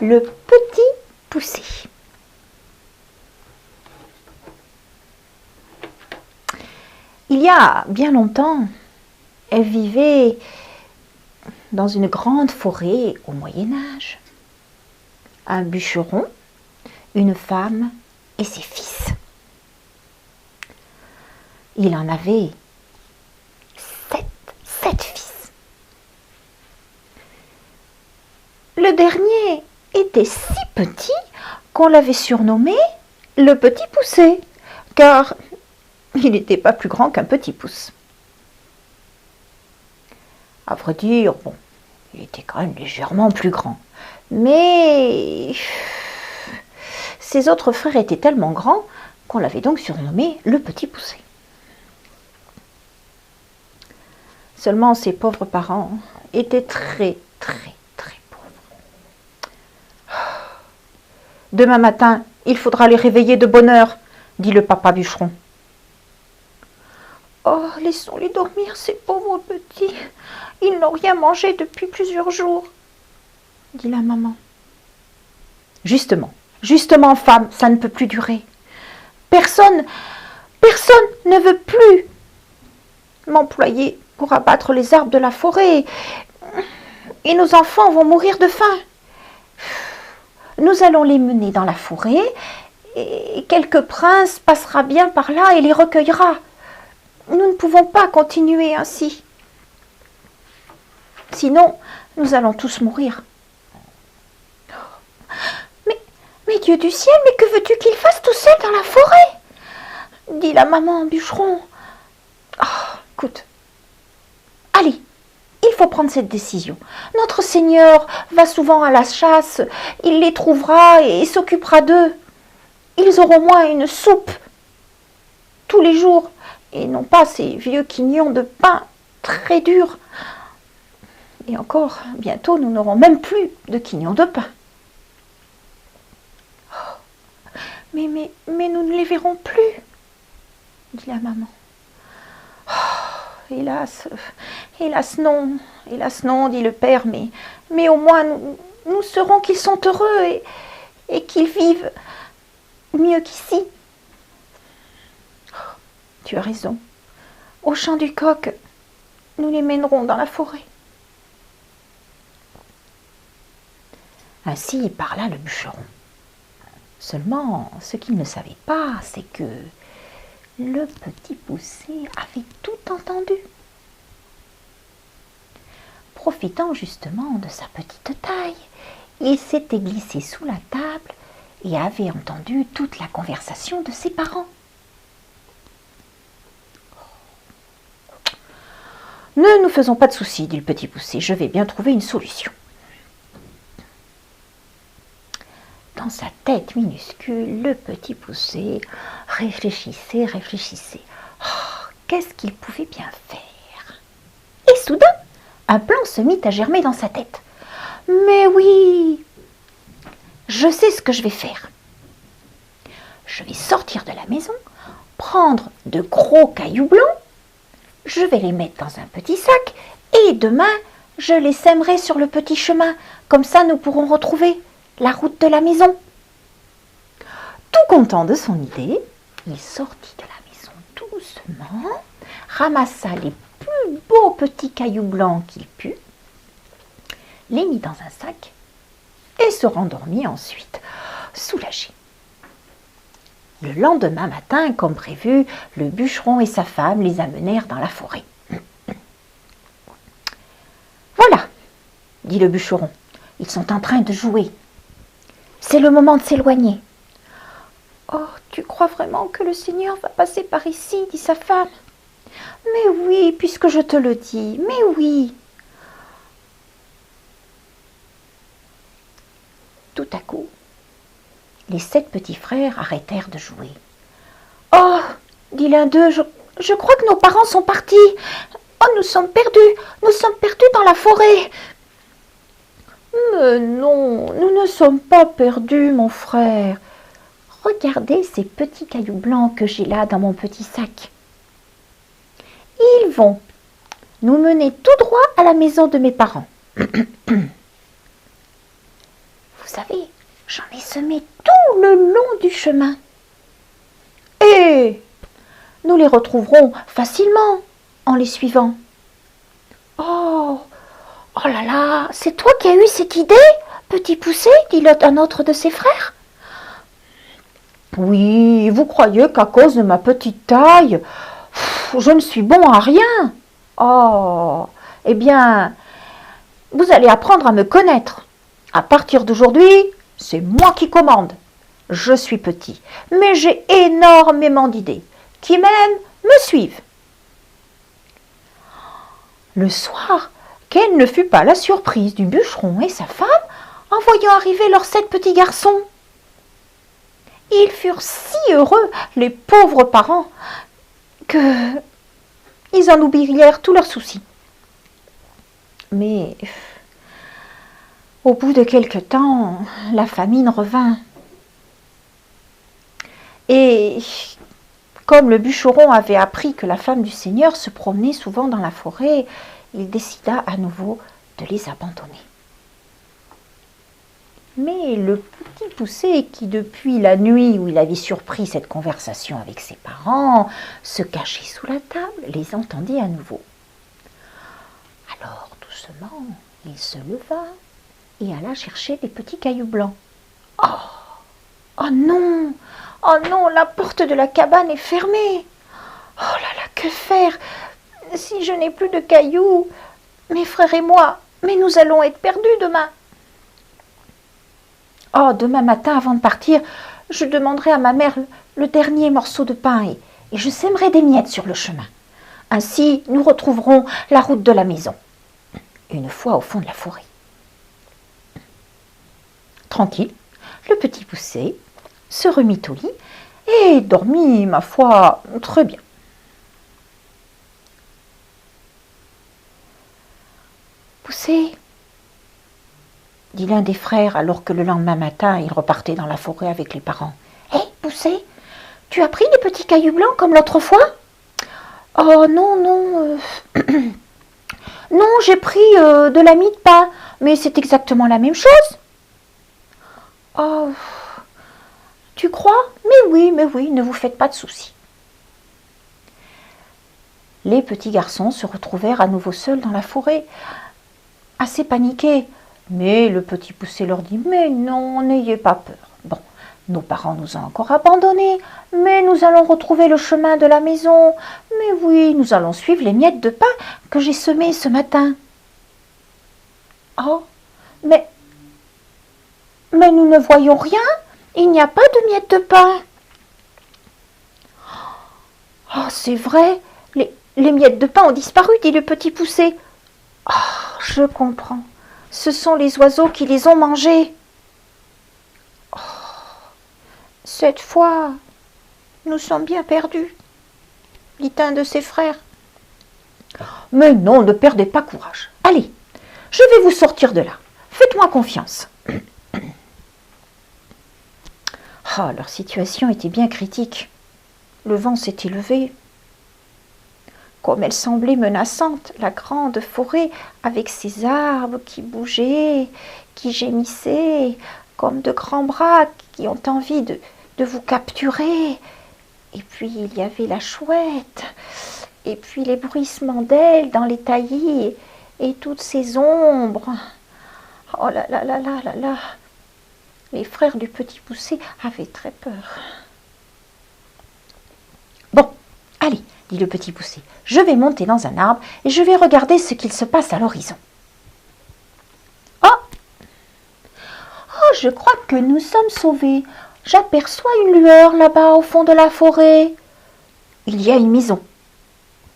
le petit poussé. Il y a bien longtemps, elle vivait dans une grande forêt au Moyen-Âge. Un bûcheron, une femme et ses fils. Il en avait sept fils. Le dernier était si petit qu'on l'avait surnommé le petit poussé, car il n'était pas plus grand qu'un petit pouce. À vrai dire, bon, il était quand même légèrement plus grand. Mais ses autres frères étaient tellement grands qu'on l'avait donc surnommé le petit poussé. Seulement ses pauvres parents étaient très pauvres. Demain matin, il faudra les réveiller de bonne heure, dit le papa bûcheron. Oh, laissons-les dormir, ces pauvres petits. Ils n'ont rien mangé depuis plusieurs jours, dit la maman. Justement, femme, ça ne peut plus durer. Personne ne veut plus m'employer pour abattre les arbres de la forêt. Et nos enfants vont mourir de faim. Nous allons les mener dans la forêt et quelque prince passera bien par là et les recueillera. Nous ne pouvons pas continuer ainsi. Sinon, nous allons tous mourir. Mais Dieu du ciel, mais que veux-tu qu'il fasse tout seul dans la forêt ? Dit la maman bûcheron. Oh, écoute, allez, il faut prendre cette décision. Notre Seigneur va souvent à la chasse, il les trouvera et s'occupera d'eux. Ils auront au moins une soupe tous les jours, et non pas ces vieux quignons de pain très durs. Et encore, bientôt, nous n'aurons même plus de quignons de pain. Oh, mais nous ne les verrons plus, dit la maman. Oh, hélas non, dit le père, mais au moins nous saurons qu'ils sont heureux et qu'ils vivent mieux qu'ici. Oh, tu as raison. Au chant du coq, nous les mènerons dans la forêt. Ainsi parla le bûcheron. Seulement, ce qu'il ne savait pas, c'est que le petit poussé avait tout entendu. Profitant justement de sa petite taille, il s'était glissé sous la table et avait entendu toute la conversation de ses parents. Ne nous faisons pas de soucis, dit le petit poussé, je vais bien trouver une solution. Dans sa tête minuscule, le petit poussé réfléchissait. Oh, qu'est-ce qu'il pouvait bien faire? Et soudain, un plan se mit à germer dans sa tête. Mais oui, je sais ce que je vais faire. Je vais sortir de la maison, prendre de gros cailloux blancs, je vais les mettre dans un petit sac et demain, je les sèmerai sur le petit chemin. Comme ça, nous pourrons retrouver la route de la maison. Tout content de son idée, il sortit de la maison doucement, ramassa les plus beaux petits cailloux blancs qu'il put, les mit dans un sac et se rendormit ensuite, soulagé. Le lendemain matin, comme prévu, le bûcheron et sa femme les amenèrent dans la forêt. Voilà, dit le bûcheron, ils sont en train de jouer. C'est le moment de s'éloigner. Oh, tu crois vraiment que le Seigneur va passer par ici, dit sa femme. Mais oui, puisque je te le dis, mais oui. Tout à coup, les 7 petits frères arrêtèrent de jouer. Oh, dit l'un d'eux, je crois que nos parents sont partis. Oh, nous sommes perdus dans la forêt. Mais non, nous ne sommes pas perdus, mon frère. Regardez ces petits cailloux blancs que j'ai là dans mon petit sac. Ils vont nous mener tout droit à la maison de mes parents. Vous savez, j'en ai semé tout le long du chemin. Et nous les retrouverons facilement en les suivant. Oh, oh là là, c'est toi qui as eu cette idée, petit poucet, dit un autre de ses frères. Oui, vous croyez qu'à cause de ma petite taille, je ne suis bon à rien? Oh, eh bien, vous allez apprendre à me connaître. À partir d'aujourd'hui, c'est moi qui commande. Je suis petit, mais j'ai énormément d'idées, qui même me suivent. Le soir, quelle ne fut pas la surprise du bûcheron et sa femme en voyant arriver leurs 7 petits garçons. Ils furent si heureux, les pauvres parents, que ils en oublièrent tous leurs soucis. Mais au bout de quelque temps, la famine revint. Et comme le bûcheron avait appris que la femme du Seigneur se promenait souvent dans la forêt, il décida à nouveau de les abandonner. Mais le petit poucet, qui depuis la nuit où il avait surpris cette conversation avec ses parents, se cachait sous la table, les entendit à nouveau. Alors, doucement, il se leva et alla chercher les petits cailloux blancs. Oh, oh non! Oh non, la porte de la cabane est fermée. Oh là là, que faire? Si je n'ai plus de cailloux, mes frères et moi, mais nous allons être perdus demain. Oh, demain matin, avant de partir, je demanderai à ma mère le dernier morceau de pain et je sèmerai des miettes sur le chemin. Ainsi, nous retrouverons la route de la maison, une fois au fond de la forêt. Tranquille, le petit poucet se remit au lit et dormit, ma foi, très bien. Poucet, dit l'un des frères alors que le lendemain matin, il repartait dans la forêt avec les parents. Hé, Poucet, tu as pris des petits cailloux blancs comme l'autre fois? Oh non, non, non, j'ai pris de la mie de pain, mais c'est exactement la même chose. Oh, tu crois? Mais oui, ne vous faites pas de soucis. Les petits garçons se retrouvèrent à nouveau seuls dans la forêt, assez paniqués. Mais le petit poucet leur dit « Mais non, n'ayez pas peur. Bon, nos parents nous ont encore abandonnés, mais nous allons retrouver le chemin de la maison. Mais oui, nous allons suivre les miettes de pain que j'ai semées ce matin. » Oh, mais nous ne voyons rien. Il n'y a pas de miettes de pain. Oh, c'est vrai, les miettes de pain ont disparu, dit le petit poucet. Oh, je comprends. Ce sont les oiseaux qui les ont mangés. Oh, cette fois, nous sommes bien perdus, dit un de ses frères. Mais non, ne perdez pas courage. Allez, je vais vous sortir de là. Faites-moi confiance. Oh, leur situation était bien critique. Le vent s'était levé. Comme elle semblait menaçante, la grande forêt, avec ses arbres qui bougeaient, qui gémissaient, comme de grands bras qui ont envie de vous capturer. Et puis il y avait la chouette, et puis les bruissements d'ailes dans les taillis, et toutes ces ombres. Oh là là là là là là! Les frères du petit poucet avaient très peur. Bon, allez, dit le petit poucet, je vais monter dans un arbre et je vais regarder ce qu'il se passe à l'horizon. Oh, je crois que nous sommes sauvés. J'aperçois une lueur là-bas au fond de la forêt. Il y a une maison.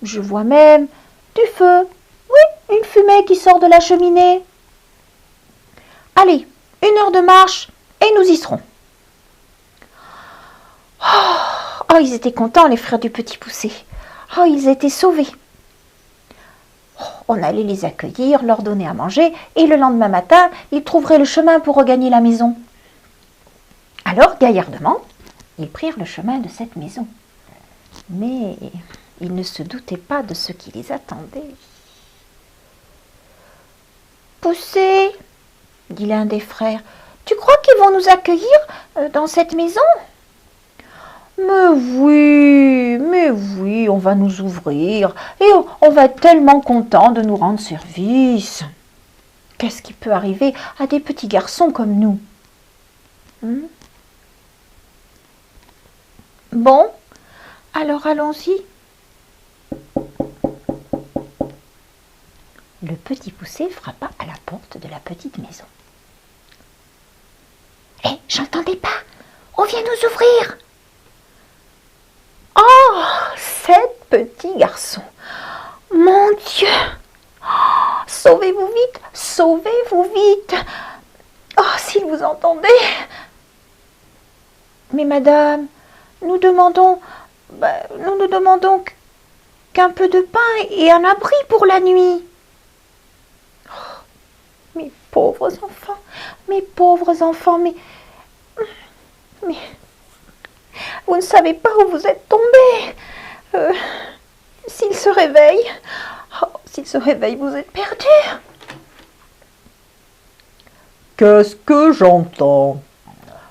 Je vois même du feu. Oui, une fumée qui sort de la cheminée. Allez, 1 heure de marche et nous y serons. Oh, ils étaient contents, les frères du petit poucet. Oh, ils étaient sauvés. Oh, on allait les accueillir, leur donner à manger, et le lendemain matin, ils trouveraient le chemin pour regagner la maison. Alors, gaillardement, ils prirent le chemin de cette maison. Mais ils ne se doutaient pas de ce qui les attendait. « Poucet, dit l'un des frères, Tu crois qu'ils vont nous accueillir dans cette maison? Mais oui, on va nous ouvrir et on va être tellement content de nous rendre service. Qu'est-ce qui peut arriver à des petits garçons comme nous? Bon, alors allons-y. Le petit poussé frappa à la porte de la petite maison. « Hé, j'entendais pas. On vient nous ouvrir. » Oh, 7 petits garçons. Mon Dieu. Oh, sauvez-vous vite, sauvez-vous vite. Oh, s'ils vous entendaient. Mais madame, nous ne demandons qu'un peu de pain et un abri pour la nuit. Mes pauvres enfants, mais vous ne savez pas où vous êtes tombés. S'ils se réveillent, vous êtes perdus. Qu'est-ce que j'entends?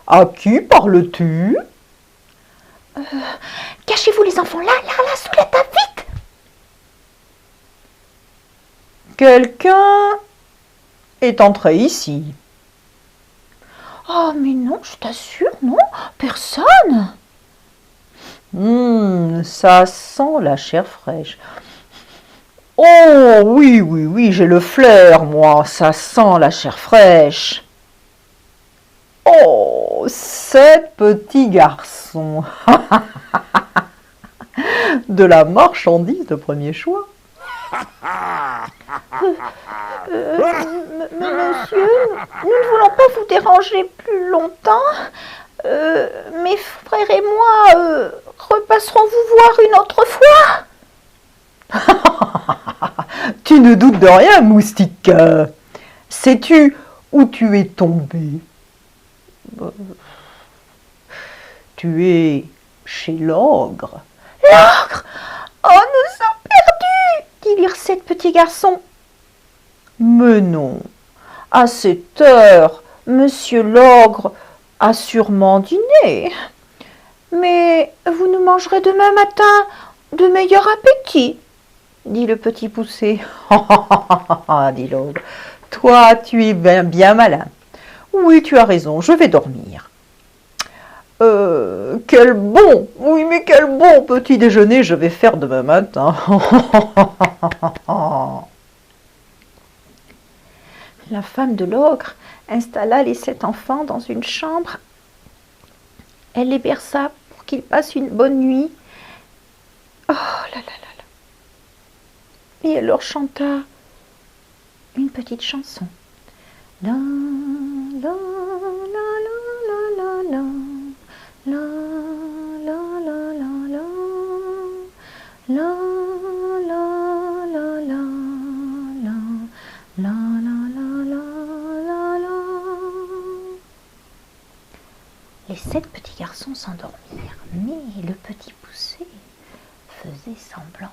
À qui parles-tu? Cachez-vous les enfants, là, sous la table, vite. Quelqu'un est entré ici. Oh, mais non, je t'assure, non, personne. Ça sent la chair fraîche. Oh, oui, j'ai le flair, moi, ça sent la chair fraîche. Oh, 7 petits garçons. De la marchandise de premier choix. Monsieur, nous ne voulons pas vous déranger plus longtemps. Mes frères et moi repasserons vous voir une autre fois. Tu ne doutes de rien, moustique. Sais-tu où tu es tombé? Tu es chez l'ogre. L'ogre! Oh, nous sommes perdus! Dirent 7 petits garçons. Mais non, à cette heure, monsieur l'ogre a sûrement dîné. Mais vous nous mangerez demain matin de meilleur appétit, dit le petit poussé. Dit l'ogre, toi tu es bien malin. Oui, tu as raison, je vais dormir. Quel bon petit déjeuner je vais faire demain matin. La femme de l'ogre installa les 7 enfants dans une chambre. Elle les berça pour qu'ils passent une bonne nuit. Oh là là là là. Et elle leur chanta une petite chanson. La la la la la la la la la la la la la la la la la la. Les 7 petits garçons s'endormirent, mais le petit poussé faisait semblant.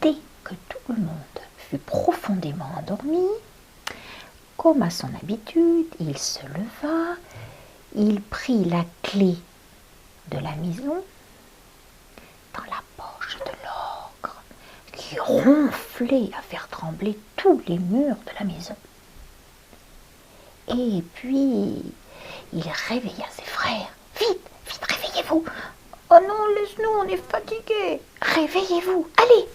Dès que tout le monde fut profondément endormi, comme à son habitude, il se leva, il prit la clé de la maison dans la poche de l'ogre, qui ronflait à faire trembler tous les murs de la maison. Et puis, il réveilla ses frères. Vite, vite, réveillez-vous. Oh non, laisse-nous, on est fatigués. Réveillez-vous, allez.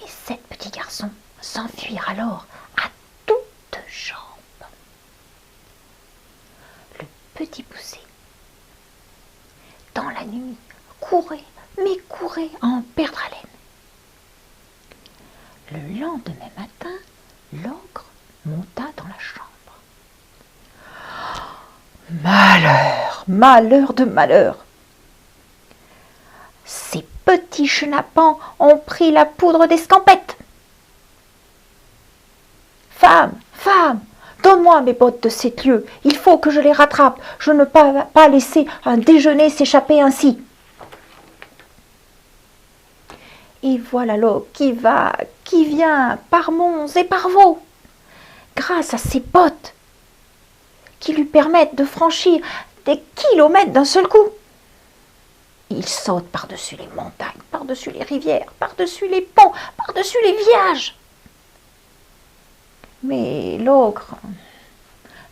Les 7 petits garçons s'enfuirent alors à toutes jambes. Le petit poussé, dans la nuit, courait à en perdre haleine. Le lendemain matin, l'ogre monta dans la chambre. Malheur de malheur. Ces petits chenapans ont pris la poudre d'escampette. Femme, donne-moi mes bottes de 7 lieues. Il faut que je les rattrape. Je ne peux pas laisser un déjeuner s'échapper ainsi. Et voilà l'ogre qui vient par monts et par vaux. grâce à ses bottes qui lui permettent de franchir des kilomètres d'un seul coup. Il saute par-dessus les montagnes, par-dessus les rivières, par-dessus les ponts, par-dessus les villages. Mais l'ogre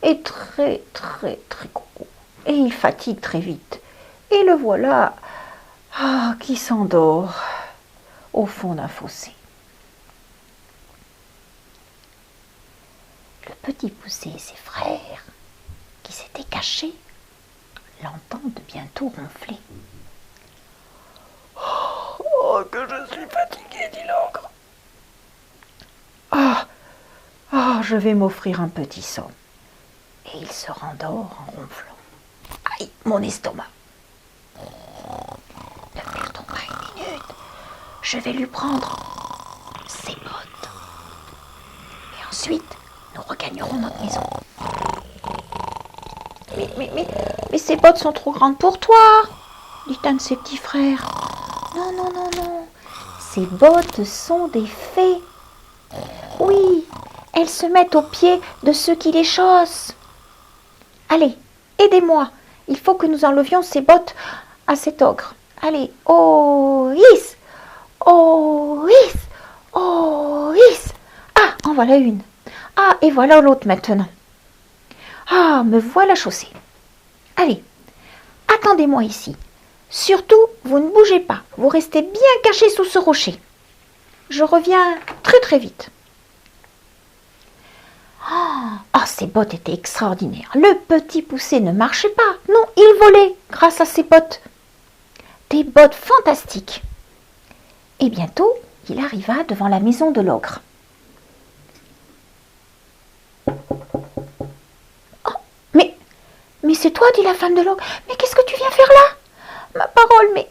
est très gros et il fatigue très vite. Et le voilà qui s'endort au fond d'un fossé. Le petit poussé et ses frères, qui s'étaient cachés, l'entendent bientôt ronfler. Oh, que je suis fatigué, dit l'ogre. Je vais m'offrir un petit somme. Et il se rendort en ronflant. Aïe, mon estomac. Ne perdons pas une minute. Je vais lui prendre ses bottes. Et ensuite, nous regagnerons notre maison. Mais ces bottes sont trop grandes pour toi, dit un de ses petits frères. Non. Ces bottes sont des fées. Oui, elles se mettent aux pieds de ceux qui les chaussent. Allez, aidez-moi. Il faut que nous enlevions ces bottes à cet ogre. Allez, oh, hisse, oh, hisse, oh, hisse. Ah, en voilà une. Ah, et voilà l'autre maintenant. Ah, me voilà chaussée. Allez, attendez-moi ici. Surtout, vous ne bougez pas. Vous restez bien cachés sous ce rocher. Je reviens très vite. Ces bottes étaient extraordinaires. Le petit poussé ne marchait pas. Non, il volait grâce à ses bottes. Des bottes fantastiques. Et bientôt, il arriva devant la maison de l'ogre. Oh, mais c'est toi, dit la femme de l'ogre. Mais qu'est-ce que tu viens faire là? Ma parole, mais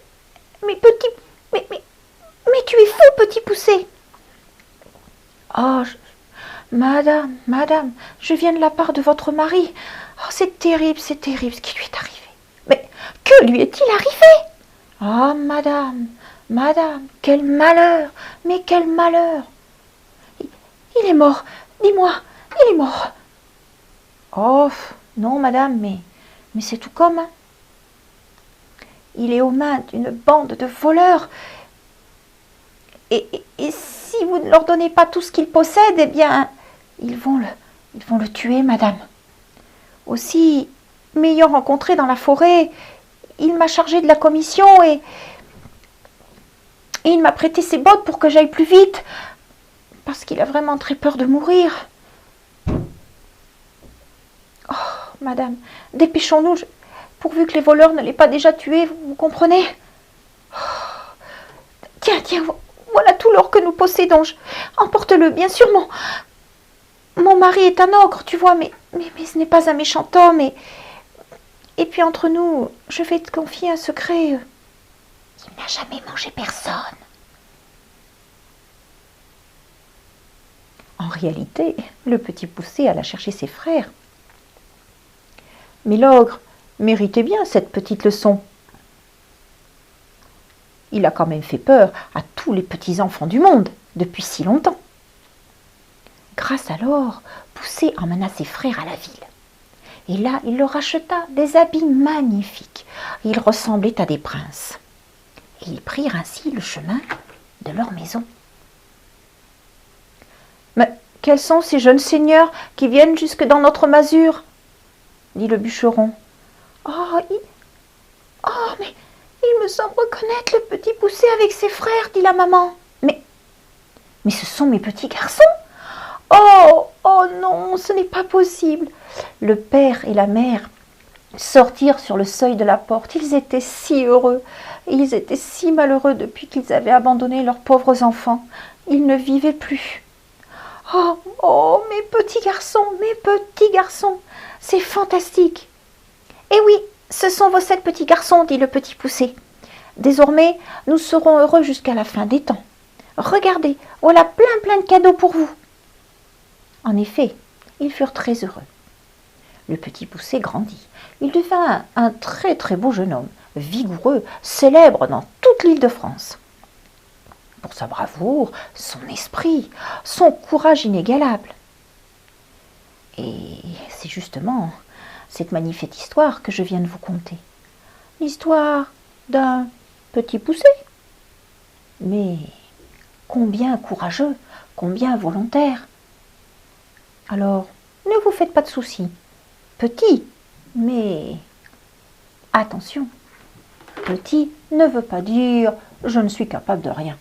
tu es fou, petit poussé. Madame, je viens de la part de votre mari. Oh, c'est terrible ce qui lui est arrivé. Mais que lui est-il arrivé? Ah, madame, quel malheur, mais quel malheur. Il est mort, dis-moi, il est mort. Oh, non, madame, mais c'est tout comme. Hein. Il est aux mains d'une bande de voleurs. Et si vous ne leur donnez pas tout ce qu'ils possèdent, eh bien, ils vont le tuer, madame. Aussi, m'ayant rencontré dans la forêt, il m'a chargé de la commission et il m'a prêté ses bottes pour que j'aille plus vite, parce qu'il a vraiment très peur de mourir. Oh, madame, dépêchons-nous, pourvu que les voleurs ne l'aient pas déjà tué, vous comprenez? Tiens, voilà tout l'or que nous possédons. Emporte-le, bien sûr, mon mari est un ogre, tu vois, mais ce n'est pas un méchant homme. Et puis entre nous, je vais te confier un secret. Il n'a jamais mangé personne. En réalité, le petit poussé alla chercher ses frères. Mais l'ogre méritait bien cette petite leçon. Il a quand même fait peur à tous les petits-enfants du monde depuis si longtemps. Grâce à l'or, Poussé emmena ses frères à la ville. Et là, il leur acheta des habits magnifiques. Ils ressemblaient à des princes. Et ils prirent ainsi le chemin de leur maison. Mais quels sont ces jeunes seigneurs qui viennent jusque dans notre masure? Dit le bûcheron. Mais il me semble reconnaître le petit Poussé avec ses frères, dit la maman. Mais ce sont mes petits garçons. Oh non, ce n'est pas possible. Le père et la mère sortirent sur le seuil de la porte. Ils étaient si heureux. Ils étaient si malheureux depuis qu'ils avaient abandonné leurs pauvres enfants. Ils ne vivaient plus. Oh, mes petits garçons, c'est fantastique. Eh oui, ce sont vos 7 petits garçons, dit le petit Poussé. Désormais, nous serons heureux jusqu'à la fin des temps. Regardez, voilà plein de cadeaux pour vous. En effet, ils furent très heureux. Le petit Poussé grandit. Il devint un très beau jeune homme, vigoureux, célèbre dans toute l'île de France. Pour sa bravoure, son esprit, son courage inégalable. Et c'est justement cette magnifique histoire que je viens de vous conter. L'histoire d'un petit poussé. Mais combien courageux, combien volontaire. Alors, ne vous faites pas de soucis. Petit, mais attention. Petit ne veut pas dire je ne suis capable de rien.